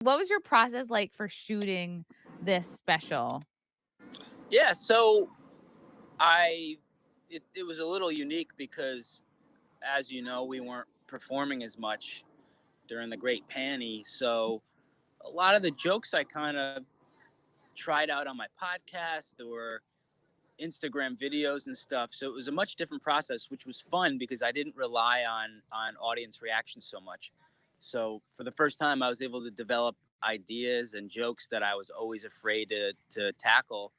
What was your process like for shooting this special? Yeah, so I it was a little unique because, as you know, we weren't performing as much during the Great Panty. So a lot of the jokes I kind of tried out on my podcast or Instagram videos and stuff. So it was a much different process, which was fun because I didn't rely on audience reaction so much. So for the first time, I was able to develop ideas and jokes that I was always afraid to tackle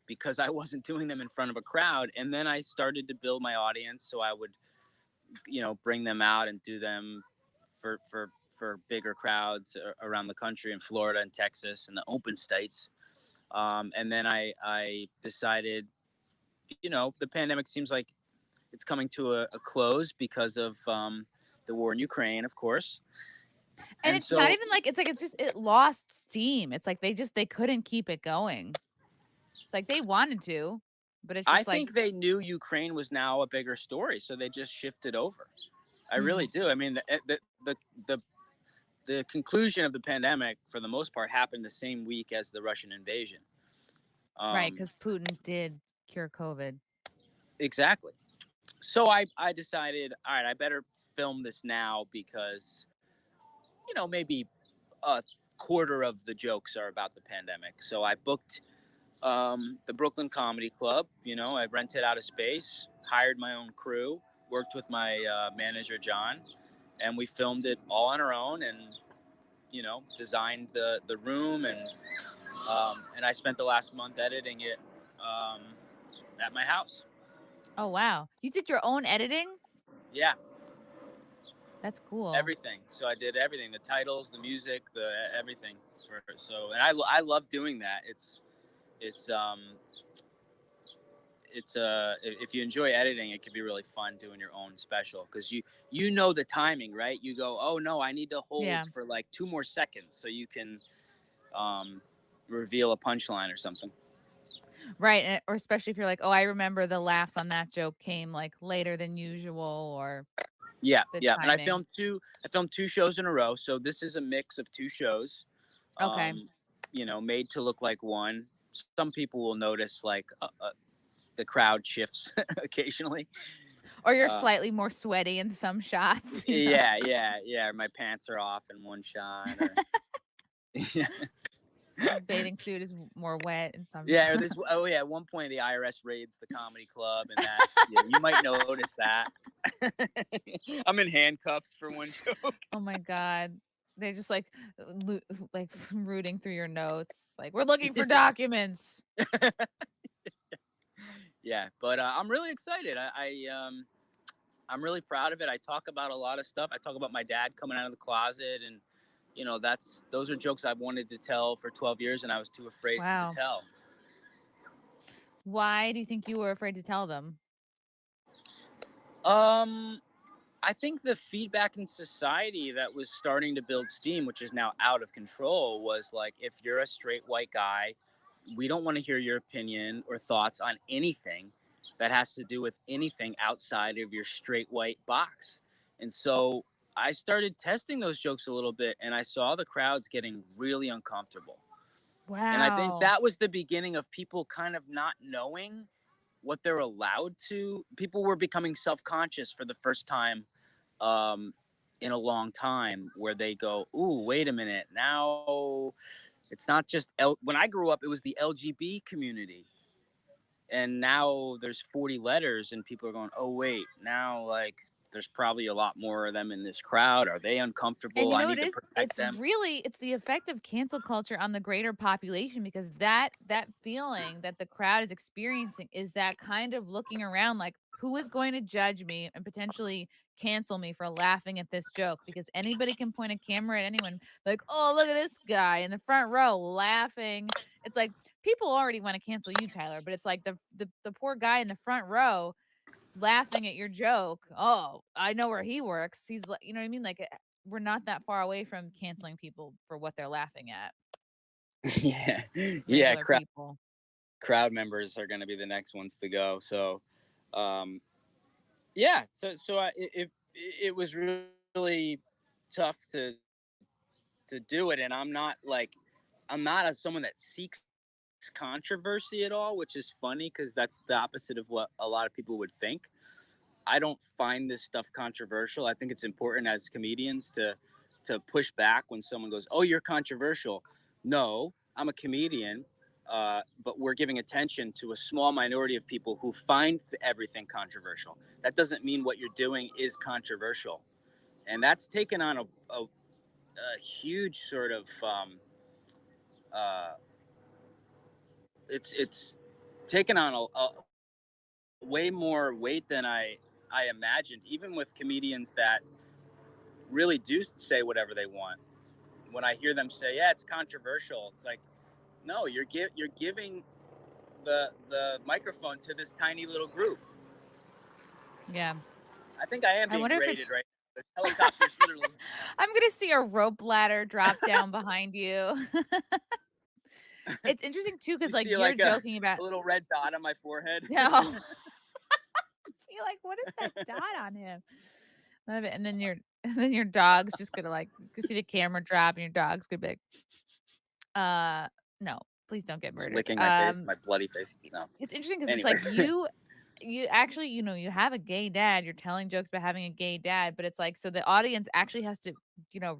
because I wasn't doing them in front of a crowd. And then I started to build my audience, so I would, bring them out and do them for bigger crowds around the country in Florida and Texas and the open states. And then I decided, the pandemic seems like it's coming to a close because of the war in Ukraine, of course. And And it's not so even like it's just it lost steam. It's like they couldn't keep it going. It's like they wanted to, but it's I just like, think they knew Ukraine was now a bigger story, so they just shifted over. I really mm, do. I mean, the conclusion of the pandemic, for the most part, happened the same week as the Russian invasion. right, Um, because Putin did cure COVID. exactly. So I decided, all right, I better film this now because maybe a quarter of the jokes are about the pandemic. So I booked the Brooklyn Comedy Club. I rented out a space, hired my own crew, worked with my manager John, and we filmed it all on our own and designed the room and I spent the last month editing it um, at my house. Oh, wow. You did your own editing? Yeah, That's cool. everything. So I did everything: the titles, the music, the everything. And I love doing that. It's if you enjoy editing, it can be really fun doing your own special because you know the timing, right? You go, oh no, I need to hold Yeah. for like 2 more seconds so you can um, reveal a punchline or something. Right, or especially if you're like, "Oh, I remember the laughs on that joke came, like, later than usual," or Yeah, the yeah. And I timing. filmed two. I filmed 2 shows in a row, so this is a mix of 2 shows, Okay. um, made to look like one. Some people will notice like the crowd shifts occasionally. Or you're Uh, slightly more sweaty in some shots, you know? yeah, yeah, yeah. My pants are off in one shot, or yeah, Your bathing suit is more wet in some yeah. Or shots. there's at one point the IRS raids the comedy club, and that you might notice that. I'm in handcuffs for one joke. Oh my god. They just, like, loo like, rooting through your notes, like, "We're looking for documents." Yeah, but I'm really excited. I'm really proud of it. I talk about a lot of stuff. I talk about my dad coming out of the closet, and those are jokes I've wanted to tell for 12 years, and I was too afraid to Wow. tell. Why do you think you were afraid to tell them? Um, I think the feedback in society that was starting to build steam, which is now out of control, was like, if you're a straight white guy, we don't want to hear your opinion or thoughts on anything that has to do with anything outside of your straight white box. And so I started testing those jokes a little bit, and I saw the crowds getting really uncomfortable. And I think Wow. that was the beginning of people kind of not knowing what they're allowed to. People were becoming self conscious for the first time in a long time, where they go, "Ooh, wait a minute! Now it's not just When I grew up, it was the LGB community, and now there's 40 letters, and people are going, oh wait, now like there's probably a lot more of them in this crowd. Are they And uncomfortable? you I know need what to it is? protect them." It's the effect of cancel culture on the greater population because that feeling that the crowd is experiencing is that kind of looking around like who is going to judge me and potentially cancel me for laughing at this joke because anybody can point a camera at anyone like, "Oh, look at this guy in the front row laughing." It's like people already want to cancel you, Tyler, but it's like the poor guy in the front row laughing at your joke. "Oh, I know where he works." He's like, you know what I mean? Like, we're not that far away from canceling people for what they're laughing at, Yeah, yeah. regular people. Crowd members are going to be the next ones to go. So, um, yeah. So it was really tough to to do it, and I'm not someone that seeks controversy at all, which is funny because that's the opposite of what a lot of people would think. I don't find this stuff controversial. I think it's important as comedians to push back when someone goes, "Oh, you're controversial." No, I'm a comedian, but we're giving attention to a small minority of people who find everything controversial. That doesn't mean what you're doing is controversial, and that's taken on a huge sort of uh, it's taken on a way more weight than I imagined, even with comedians that really do say whatever they want. When I hear them say, "Yeah, it's controversial," it's like, no, you're giving the microphone to this tiny little group. Yeah. I think I am I being wonder if it's graded right now. The helicopter's literally. I'm gonna see a rope ladder drop down behind you. It's interesting too, because You like see you're like joking about a little red dot on my forehead. no. You're like, what is that dot on him? Love it. And then your and then your dog's just gonna like you can see the camera drop and your dog's gonna be like, no, please don't get Just murdered. licking my face, my bloody face. No. It's interesting because it's like Anyways. you actually, you have a gay dad, you're telling jokes about having a gay dad, but it's like so the audience actually has to,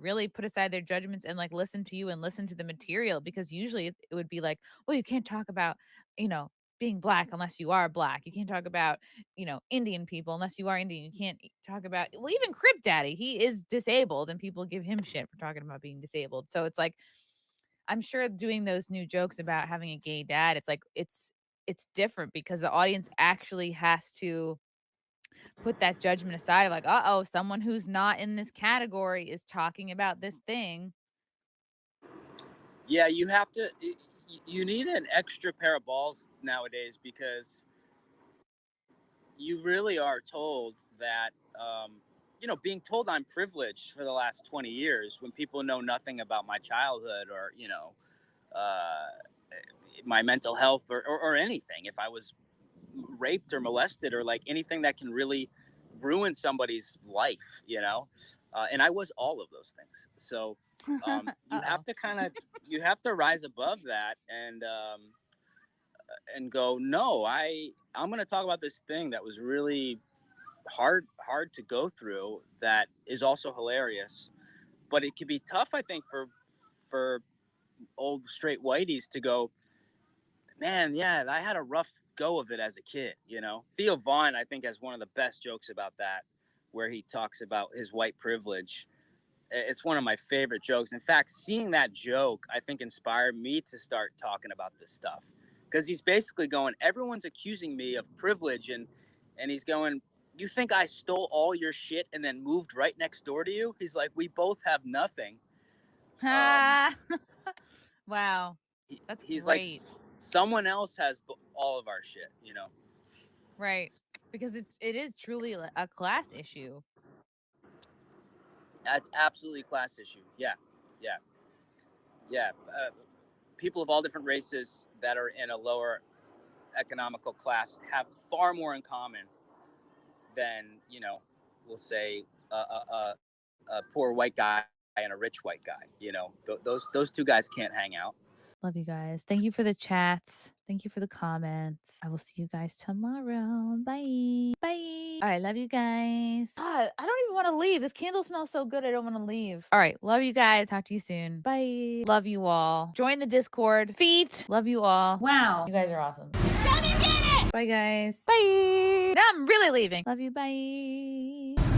really put aside their judgments and, like, listen to you and listen to the material because usually it would be like, "Well, you can't talk about, being black unless you are black. You can't talk about, Indian people unless you are Indian. You can't talk about" well, even Crip Daddy, he is disabled and people give him shit for talking about being disabled. So it's like I'm sure doing those new jokes about having a gay dad, it's like it's different because the audience actually has to put that judgment aside of like, "Uh-oh, someone who's not in this category is talking about this thing." Yeah, you have to. You need an extra pair of balls nowadays because you really are told that being told I'm privileged for the last 20 years when people know nothing about my childhood or uh, my mental health or anything. If I was raped or molested or like anything that can really ruin somebody's life, and I was all of those things. So you have Uh-oh. to you have to rise above that and go, no, I'm going to talk about this thing that was really hard to go through, that is also hilarious, but it can be tough, I think, for old straight whiteys to go, man, yeah, I had a rough go of it as a kid. Theo Vaughn, I think, has one of the best jokes about that, where he talks about his white privilege. It's one of my favorite jokes. In fact, seeing that joke, I think, inspired me to start talking about this stuff, because he's basically going, everyone's accusing me of privilege, and he's going, you think I stole all your shit and then moved right next door to you? He's like, we both have nothing. um Ah. Wow. That's he's like, great. someone else has all of our shit. Right. Because it is truly a class issue. That's absolutely a class issue. Yeah, yeah, yeah. People of all different races that are in a lower economical class have far more in common than, we'll say, a poor white guy and a rich white guy. Those two guys can't hang out. Love you guys. Thank you for the chats. Thank you for the comments. I will see you guys tomorrow. Bye. Bye. All right. Love you guys. God, I don't even want to leave. This candle smells so good. I don't want to leave. All right. Love you guys. Talk to you soon. Bye. Love you all. Join the Discord. Feet. Love you all. Wow. You guys are awesome. Come and get it. Bye, guys. Bye. Now I'm really leaving. Love you. Bye.